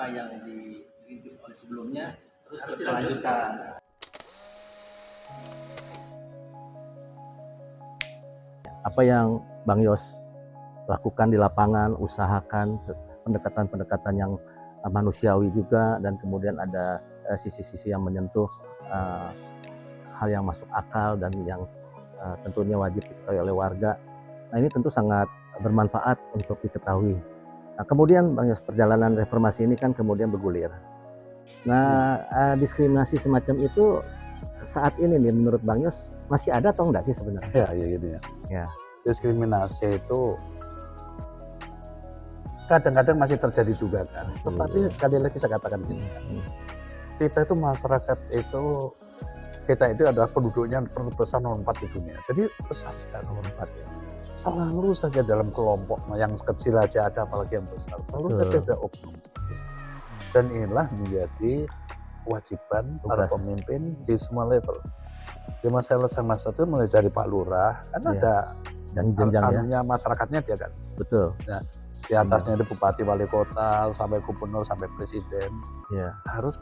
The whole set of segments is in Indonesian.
apa yang dirintis oleh sebelumnya terus kita lanjutkan. Apa yang Bang Yos lakukan di lapangan, usahakan pendekatan-pendekatan yang manusiawi juga, dan kemudian ada sisi-sisi yang menyentuh hal yang masuk akal dan yang tentunya wajib diketahui oleh warga. Nah, ini tentu sangat bermanfaat untuk diketahui. Nah, kemudian Bang Yos, perjalanan reformasi ini kan kemudian bergulir. Nah, diskriminasi semacam itu saat ini nih menurut Bang Yos masih ada atau enggak sih sebenarnya? Ya gitu ya. Ya. Diskriminasi itu kadang-kadang masih terjadi juga kan. Tetapi sekali lagi saya katakan gini, kita itu masyarakat itu, kita itu adalah penduduknya terbesar nomor 4 di dunia. Jadi besar sekali nomor 4 ya. Selalu saja dalam kelompok yang kecil aja ada, apalagi yang besar. Selalu saja ada oknum. Dan inilah menjadi kewajiban para pemimpin di semua level. Di masalah itu mulai dari Pak Lurah, kan ada dan jenjangnya masyarakatnya dia kan. Betul. Nah, di atasnya ada bupati, wali kota, sampai gubernur, sampai presiden. Harus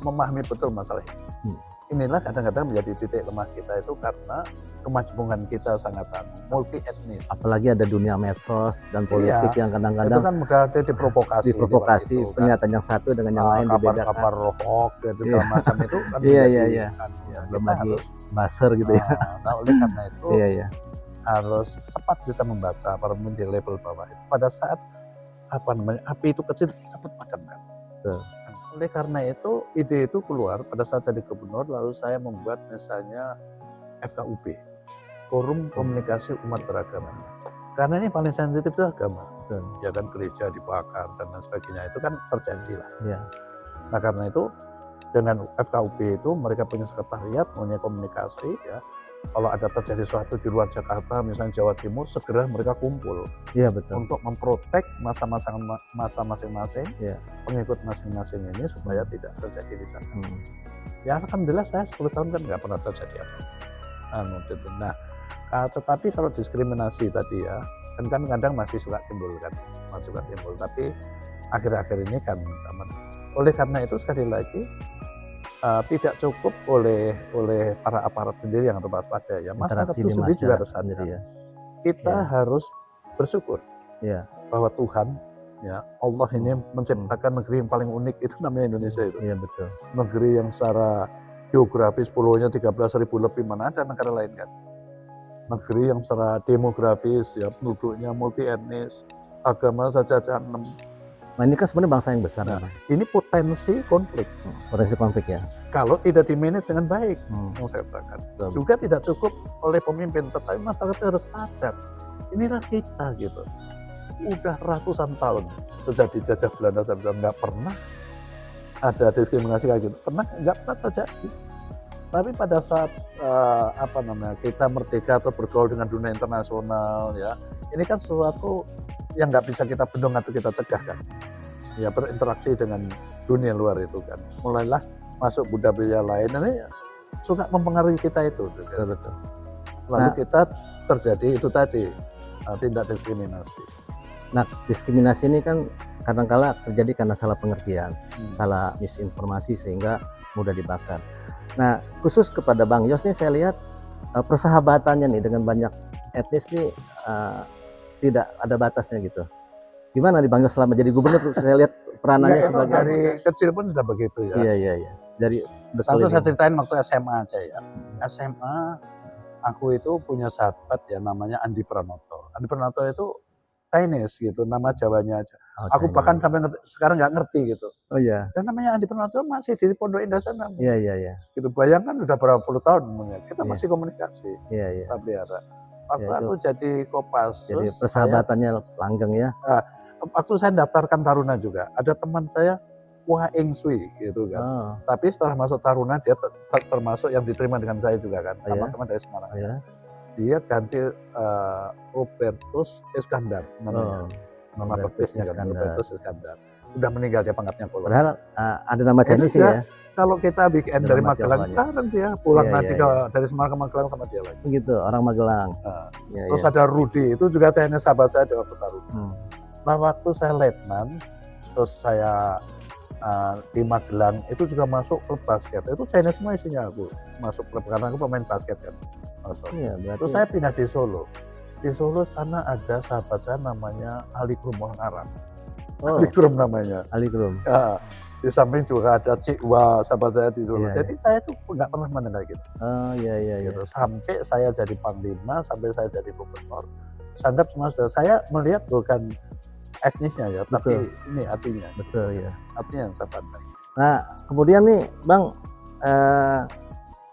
memahami betul masalah ini. Inilah kadang-kadang menjadi titik lemah kita itu karena kemajmukan kita sangat multi etnis. Apalagi ada dunia medsos dan politik yang kadang-kadang itu kan berarti diprovokasi pernyataan yang satu dengan yang lain dibedakan. Kabar hoax gitu segala macam itu kan. Iya. Belum lagi buzzer gitu ya. Nah, oleh karena itu harus cepat bisa membaca para pemimpin di level bawah itu. Pada saat api itu kecil cepat padamkan. Oleh karena itu ide itu keluar pada saat jadi gubernur, lalu saya membuat misalnya FKUB, Forum Komunikasi Umat Beragama. Karena ini paling sensitif itu agama. Ya kan, gereja dibakar dan lain sebagainya, itu kan terjadi lah. Nah karena itu dengan FKUB itu mereka punya sekretariat, punya komunikasi ya. Kalau ada terjadi sesuatu di luar Jakarta, misalnya Jawa Timur, segera mereka kumpul. Untuk memprotek masa masing-masing, pengikut masing-masing ini supaya tidak terjadi di sana. Ya alhamdulillah saya 10 tahun kan nggak pernah terjadi apa. Nah, tetapi kalau diskriminasi tadi ya, kan kadang masih suka timbul kan, Tapi akhir-akhir ini kan sama. Oleh karena itu sekali lagi, tidak cukup oleh para aparat sendiri yang harus waspada ya, masyarakat itu sendiri juga harus sadar. Kita harus bersyukur bahwa Tuhan ya, Allah ini menciptakan negeri yang paling unik, itu namanya Indonesia itu. Betul. Negeri yang secara geografis pulau-nya 13.000 lebih, mana ada negara lain kan. Negeri yang secara demografis ya, penduduknya multi etnis, agama saja ada 6. Nah ini kan sebenarnya bangsa yang besar. Nah, ini potensi konflik. Ya. Kalau tidak dimanage dengan baik, saya katakan. Juga tidak cukup oleh pemimpin, tetapi masyarakat harus sadar. Inilah kita gitu. Udah ratusan tahun sejak dijajah Belanda sampai nggak pernah ada diskriminasi kayak gitu. Nggak pernah terjadi. Tapi pada saat kita merdeka atau bergaul dengan dunia internasional ya, ini kan sesuatu yang nggak bisa kita bendung atau kita cegah kan. Ya berinteraksi dengan dunia luar itu kan. Mulailah masuk budaya lain, ini suka mempengaruhi kita itu. Betul. Lalu kita terjadi itu tadi, tindak diskriminasi. Nah, diskriminasi ini kan kadang-kala terjadi karena salah pengertian, salah misinformasi sehingga mudah dibakar. Nah, khusus kepada Bang Yos nih saya lihat persahabatannya nih dengan banyak etnis nih tidak ada batasnya gitu. Gimana nih Bang Yos selama jadi gubernur? Saya lihat peranannya sebagai dari kecil pun sudah begitu ya. Iya. Dari satu saya ceritain waktu SMA aja ya. SMA aku itu punya sahabat ya namanya Andi Pranoto. Andi Pranoto itu Chinese gitu, nama Jawanya aja. Aku bahkan sampai sekarang nggak ngerti gitu. Oh iya. Dan namanya Andi Pranoto masih di Pondok Indah sana. Iya. Gitu, bayangkan udah berapa puluh tahun kita masih komunikasi. Iya. Pelihara. Waktu aku jadi Kopassus. Jadi persahabatannya langgeng ya. Waktu saya daftarkan Taruna juga, ada teman saya Wah Eng Sui gitu kan. Tapi setelah masuk Taruna dia termasuk yang diterima dengan saya juga kan, sama-sama dari Semarang. Dia ganti Robertus Iskandar namanya. Nama baptisnya kan Robertus Iskandar. Udah meninggal dia pangkatnya Kolonel. Padahal ada nama Chinese ya. Kalau kita weekend dari Magelang, sekarang dia pulang nanti dari Semarang ke Magelang sama dia lagi. Gitu, orang Magelang. Terus ada Rudi, itu juga teknis sahabat saya di waktu Taruna. Nah waktu saya letnan, terus saya di Magelang itu juga masuk klub basket. Itu Chinese semua isinya aku masuk klub karena aku pemain basket kan. Masuk. Iya, berarti Terus saya pindah di Solo. Di Solo sana ada sahabat saya namanya Ali Krum orang Arab. oh, Ali Krum namanya. Ali Grum. Ya, di samping juga ada Cikwa sahabat saya di Solo. Iya, Jadi saya tuh nggak pernah mendengar gitu. Oh iya iya iya. Gitu. Sampai saya jadi panglima, sampai saya jadi gubernur. Saya anggap semua sudah. Saya melihat bukan etnisnya ya, tapi Betul. ini artinya. Betul ya. Artinya yang saya pandang. Nah, kemudian nih, Bang,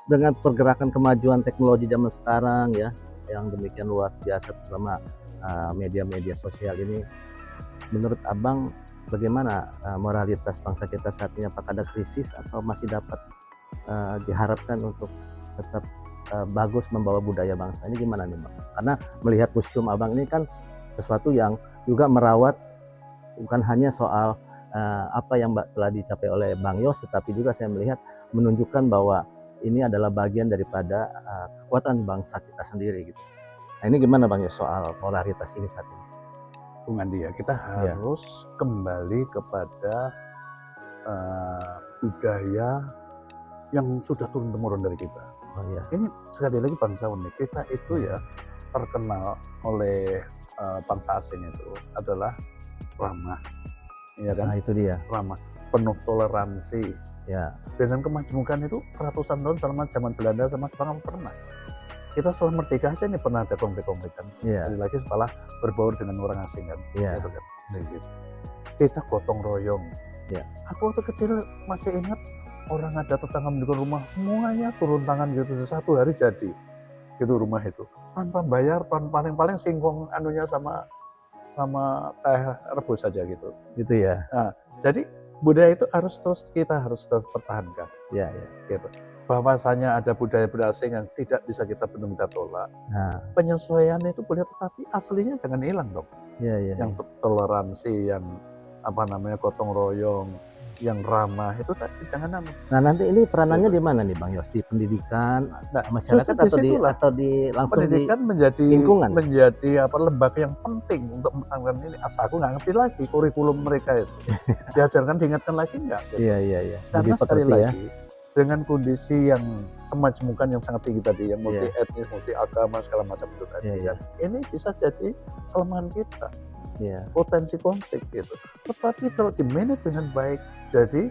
dengan pergerakan kemajuan teknologi zaman sekarang ya, yang demikian luar biasa, terutama media-media sosial ini, menurut Abang bagaimana moralitas bangsa kita saat ini? Apakah ada krisis atau masih dapat diharapkan untuk tetap bagus membawa budaya bangsa? Ini gimana nih, Bang? Karena melihat museum Abang ini kan sesuatu yang juga merawat bukan hanya soal apa yang telah dicapai oleh Bang Yos, tetapi juga saya melihat menunjukkan bahwa ini adalah bagian daripada kekuatan bangsa kita sendiri gitu. Nah, ini gimana Bang Yos soal moralitas ini saat ini? Bung Andi ya, kita harus kembali kepada budaya yang sudah turun temurun dari kita. Oh iya. Ini sekali lagi bangsa unik. Kita itu ya terkenal oleh bangsa asing itu adalah ramah, ya kan? Nah, itu dia. Ramah, penuh toleransi. Ya. Dengan kemajuan itu ratusan tahun selama zaman Belanda sama Jepang pernah. Kita setelah merdeka aja nih pernah ada konflik-konflik kan. Iya. Sekali lagi setelah berbaur dengan orang asing kan. Iya. Gitu kan. Gitu. Kita gotong royong. Iya. Aku waktu kecil masih ingat orang ada tetangga mendukung rumah semuanya turun tangan gitu satu hari jadi gitu rumah itu tanpa bayar, paling-paling singkong anunya sama teh rebus saja gitu. Gitu ya. Nah, jadi budaya itu kita harus terus pertahankan. Ya, ya. Gitu. Bahwasanya ada budaya-budaya asing yang tidak bisa kita benar-benar tolak. Nah, Penyesuaian itu boleh, tetapi aslinya jangan hilang dong. ya, ya. Yang toleransi, yang gotong royong, yang ramah itu tadi jangan anu. Nah, nanti ini peranannya di mana nih Bang Yos? Di pendidikan, Nah, masyarakat atau di langsung di pendidikan menjadi lingkungan? menjadi lembaga yang penting untuk menangkan ini. Asal aku nggak ngerti lagi kurikulum mereka itu. Diajarkan, diingatkan lagi nggak? Gitu. Iya, iya, iya. Karena sekali ya. lagi dengan kondisi yang kemajemukan yang sangat tinggi tadi, yang multi etnis, multi agama segala macam itu tadi, kan, ini bisa jadi kelemahan kita. Potensi konflik gitu. Tetapi kalau dimanage dengan baik, jadi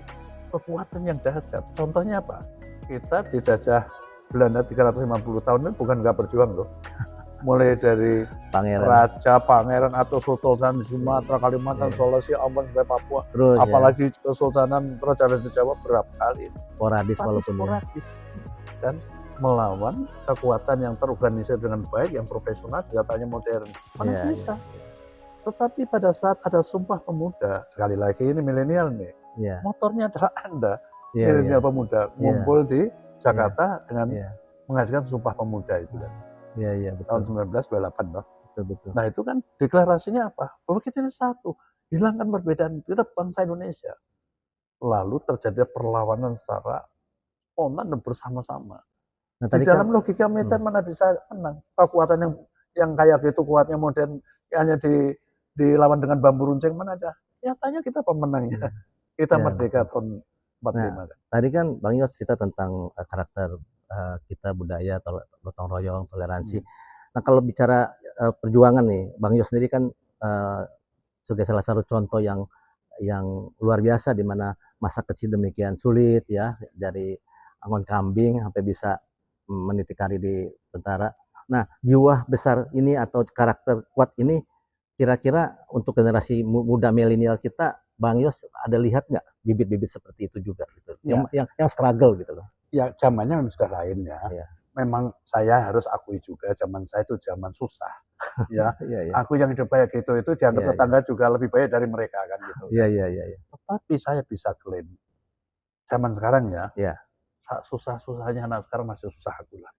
kekuatan yang dahsyat. Contohnya apa? Kita dijajah Belanda 350 tahun ini bukan nggak berjuang loh. Mulai dari raja, pangeran atau sultan di Sumatera, Kalimantan, Sulawesi, Ambon, sampai Papua. Terus, apalagi kesultanan Raja Jawa berapa kali. Sporadis walaupun sporadis. Dan melawan kekuatan yang terorganisir dengan baik, yang profesional, senjatanya modern. Mana bisa? Tetapi pada saat ada Sumpah Pemuda, sekali lagi ini milenial nih, motornya adalah Anda, milenial pemuda, ngumpul di Jakarta dengan menghasilkan Sumpah Pemuda itu kan. Tahun 1928 loh. Betul. Nah itu kan deklarasinya apa? Bahwa kita ini satu, hilangkan perbedaan, kita bangsa Indonesia. Lalu terjadi perlawanan secara spontan dan bersama-sama. Nah, di dalam logika militer mana bisa menang? Kekuatan yang kayak gitu kuatnya modern hanya dilawan dengan bambu runcing, mana ada? Nyatanya kita pemenangnya. Kita merdeka tahun 45. Nah, tadi kan Bang Yos cerita tentang karakter kita, budaya, gotong royong, toleransi. Nah, kalau bicara perjuangan nih, Bang Yos sendiri kan sebagai salah satu contoh yang luar biasa, di mana masa kecil demikian sulit ya, dari angon kambing sampai bisa meniti karir di tentara. Nah, jiwa besar ini atau karakter kuat ini kira-kira untuk generasi muda milenial kita, Bang Yos ada lihat nggak bibit-bibit seperti itu juga gitu, yang struggle gitu loh? Ya zamannya memang sudah lain ya. Memang saya harus akui juga zaman saya itu zaman susah. Ya, aku yang hidup kayak gitu itu dianggap tetangga juga lebih baik dari mereka kan gitu. Iya. Tetapi saya bisa klaim zaman sekarang ya, susah-susahnya anak sekarang masih susah aku lah.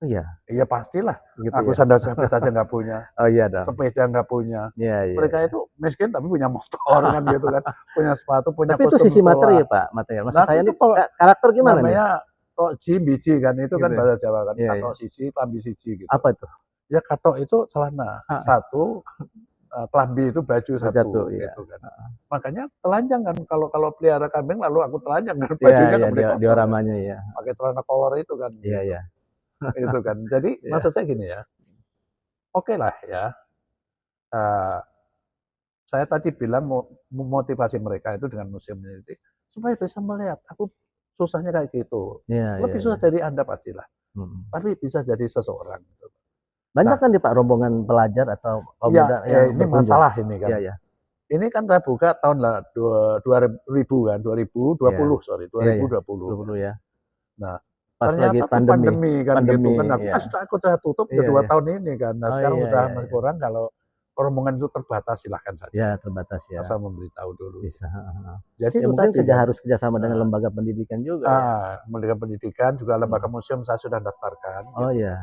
Iya pastilah. Gitu, aku sandal jepit aja nggak punya. Sepeda nggak punya. Mereka itu miskin tapi punya motor kan gitu kan. Punya sepatu, punya tapi itu sisi materi ya Pak, material. Maksud saya ini karakter gimana nih? Namanya kok biji kan itu kan bahasa Jawa kan. Katok siji, klambi siji gitu. Apa itu? Ya katok itu celana. Satu klambi itu baju satu iya. gitu kan. Makanya telanjang kan, kalau pelihara kambing lalu aku telanjang kan, Iya, bajunya iya, nggak boleh kotor kan, dioramanya ya. pakai celana kolor itu kan, Iya, gitu. iya. Itu kan. Jadi Iya, maksud saya gini ya, oke lah ya, eee, saya tadi bilang memotivasi mereka itu dengan museum ini supaya bisa melihat, aku susahnya kayak gitu. iya, iya, Lebih iya. susah dari Anda pastilah, Mhm. tapi bisa jadi seseorang gitu. Banyak Nah, kan nih Pak rombongan pelajar atau kaum iya, muda yang ini berkunjung? masalah ini kan. Iya, iya. Ini kan saya buka tahun lah 2000 kan, Iya. 2020 sorry, Iya, iya. 2020 Dulu kan. ya. Nah, Pas lagi ternyata tuh pandemi. pandemi kan gitu Pandemi, kan, aku iya. kan takut udah tutup udah Iya, 2 iya. tahun ini kan. Nah, Oh, sekarang iya, udah iya, masih iya. kurang kalau rombongan itu terbatas silahkan saja, Ya, terbatas ya. asal memberitahu dulu. Bisa, heeh, heeh. Jadi Ya itu mungkin tadi kan, harus kerjasama dengan nah, lembaga pendidikan juga ya. Pendidikan Pendidikan juga lembaga Mhm. museum saya sudah daftarkan Oh gitu. iya,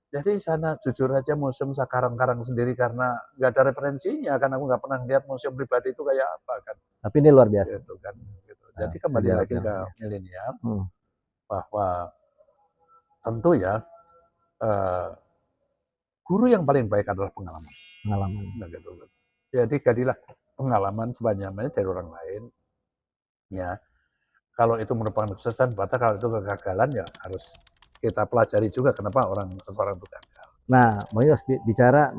Jadi sana jujur aja museum saya karang-karang sendiri karena nggak ada referensinya kan, aku nggak pernah lihat museum pribadi itu kayak apa kan, tapi ini luar biasa. gitu kan, gitu. Nah, Jadi kembali lagi ke sejarah-sejarahnya. milenial Mhm, bahwa tentu ya, eee, guru yang paling baik adalah pengalaman, pengalaman. nah gitu kan. Jadi gadilah pengalaman sebanyak-banyaknya dari orang lain, ya. Kalau itu merupakan kesuksesan, berarti kalau itu kegagalan ya harus kita pelajari juga kenapa seseorang itu gagal. Nah, Bang Yos bicara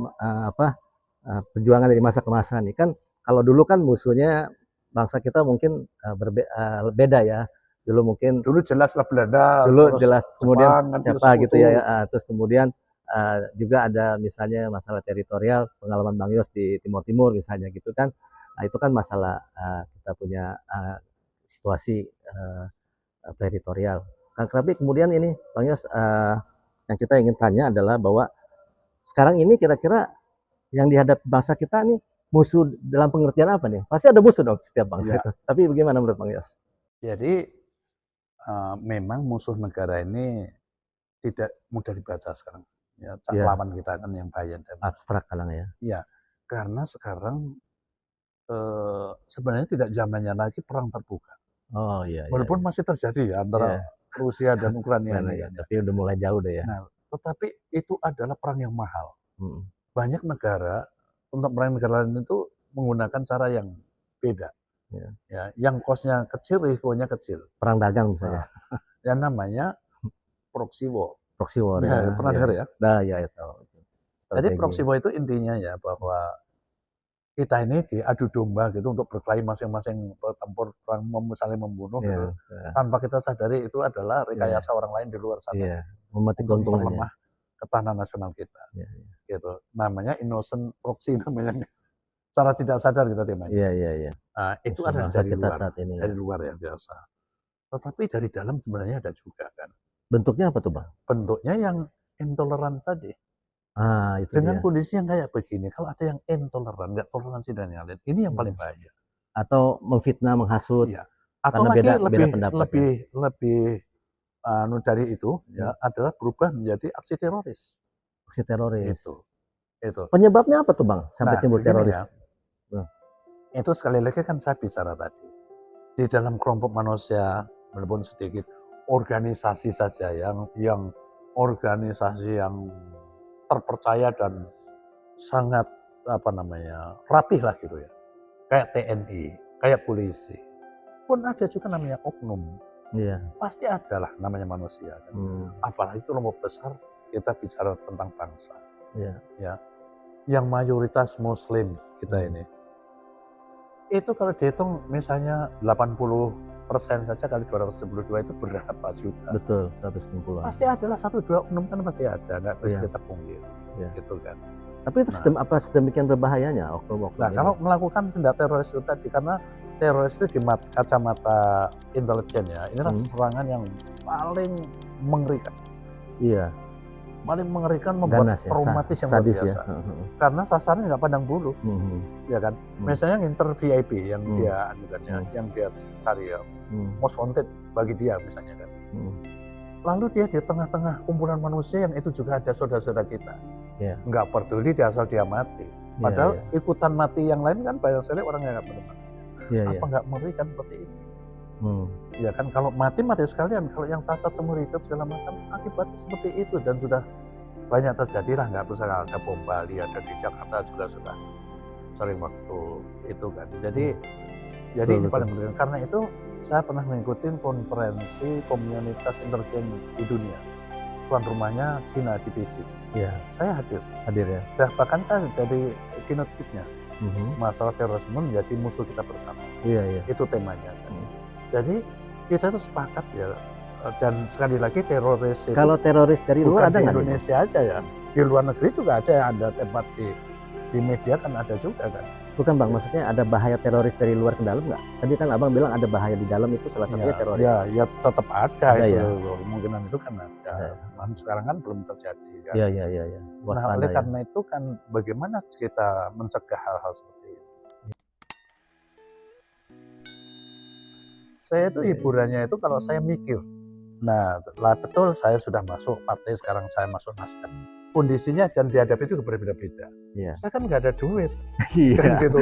perjuangan dari masa ke masa nih kan kalau dulu kan musuhnya bangsa kita mungkin beda ya. Dulu mungkin Dulu jelaslah Belanda, dulu terus jelas kemudian Jepang kan itu siapa gitu ya, sekutu. terus kemudian juga ada misalnya masalah teritorial pengalaman Bang Yos di Timur Timur misalnya gitu kan. Nah, itu kan masalah kita punya situasi teritorial. Nah, tapi kemudian ini Bang Yos yang kita ingin tanya adalah bahwa sekarang ini kira-kira yang dihadapi bangsa kita nih musuh dalam pengertian apa nih? Pasti ada musuh dong setiap bangsa Ya, itu. Tapi bagaimana menurut Bang Yos? jadi memang musuh negara ini tidak mudah dibaca sekarang. Ya, Ya, lawan kita kan yang bahaya. abstrak kadang ya. Ya, karena sekarang sebenarnya tidak zamannya lagi perang terbuka. Oh iya, iya, Walaupun iya. masih terjadi ya antara Iya, Rusia dan Ukraina mana ini ya? kan ya. Tapi udah mulai jauh deh ya. Nah, tetapi itu adalah perang yang mahal. Mm. Banyak negara untuk perang negara lain itu menggunakan cara yang beda. Ya. Ya, yang cost-nya kecil, risikonya kecil. Perang dagang misalnya. Nah, yang namanya proxy war. Proxy war Ya, ya. pernah Ya. dengar ya? Nah, ya itu. Jadi Strategi. proxy war itu intinya ya bahwa kita ini diadu domba gitu untuk berkelahi masing-masing bertempur perang saling membunuh Ya, gitu. ya. Tanpa kita sadari itu adalah rekayasa orang lain di luar sana Iya, memetik untuk keuntungannya. memperlemah ketahanan nasional kita. Ya, Gitu. Namanya innocent proxy namanya. Secara tidak sadar kita temanya. iya, iya, iya. Nah, itu Musuh ada bangsa dari kita luar, saat ini. dari luar yang biasa. Tetapi dari dalam sebenarnya ada juga kan. Bentuknya apa tuh, Bang? Bentuknya yang intoleran tadi. Ah, itu Dengan dia. kondisi yang kayak begini, kalau ada yang intoleran, nggak toleransi dan yang lain, ini yang paling bahaya. Atau memfitnah, menghasut Iya. Atau karena lagi beda lebih pendapat ya. lebih dari itu ya adalah berubah menjadi aksi teroris. Aksi teroris. Itu. Penyebabnya apa tuh, Bang? Sampai Nah, timbul begini teroris. ya. Nah, Itu sekali lagi kan saya bicara tadi. Di dalam kelompok manusia, walaupun sedikit, organisasi saja yang organisasi yang terpercaya dan sangat rapih lah gitu ya. Kayak TNI, kayak polisi. Pun ada juga namanya oknum. iya. Pasti ada lah namanya manusia. Apalagi kelompok besar kita bicara tentang bangsa. Iya. Ya. Yang mayoritas muslim kita ini. Itu kalau dihitung misalnya 80% saja kali 272 itu berapa juta? Betul, 160-an. Pasti adalah 1-2 oknum kan pasti ada, nggak bisa Iya. kita pungkiri. Iya. Gitu kan. Tapi itu sedemikian berbahayanya oknum-oknum Nah, ini? kalau melakukan tindak teroris itu tadi, karena teroris itu di kacamata intelijen ya, inilah serangan yang paling mengerikan. Iya. Paling mengerikan, membuat Ganas ya, traumatis yang luar sadis biasa. ya. Karena sasarannya nggak pandang bulu, ya kan. Misalnya nginter VIP yang dia anukan ya, yang dia cari ya, most wanted bagi dia misalnya kan. Lalu dia di tengah-tengah kumpulan manusia yang itu juga ada saudara-saudara kita. Iya. Nggak peduli dia asal dia mati. Padahal ikutan mati yang lain kan banyak sekali orang yang nggak peduli manusia. Apa nggak mengerikan seperti itu? Ya kan, kalau mati sekalian, kalau yang cacat seumur hidup segala macam akibatnya seperti itu, dan sudah banyak terjadi lah, nggak usah ada bom Bali, ada di Jakarta juga sudah sering waktu itu kan. Jadi ini Betul. paling penting. Karena itu saya pernah mengikuti konferensi komunitas intelijen di dunia. Tuan rumahnya Cina di Beijing. Iya, Saya hadir. ya. Dan bahkan saya jadi keynote speaker-nya. Mhm. Masalah terorisme menjadi musuh kita bersama. Iya. Itu temanya kan. Jadi kita tuh sepakat ya. Dan sekali lagi teroris itu Kalau teroris dari bukan luar ada di nggak? Indonesia aja ya. Di luar negeri juga ada tempat di media kan ada juga kan. Bukan Bang, maksudnya ada bahaya teroris dari luar ke dalam nggak? Tadi kan Abang bilang ada bahaya di dalam, itu salah satunya teroris. Ya tetap ada Ada itu. ya? Kemungkinan itu kan ada. Ada. Cuman sekarang kan belum terjadi kan. Iya. Nah, Waspada oleh ya. karena itu kan bagaimana kita mencegah hal-hal seperti ini. Saya itu hiburannya itu kalau saya mikir. Nah, betul saya sudah masuk partai, sekarang saya masuk Nasdem. Kondisinya dan dihadapi itu berbeda-beda. Iya. Saya kan nggak ada duit. Iya. Kan gitu.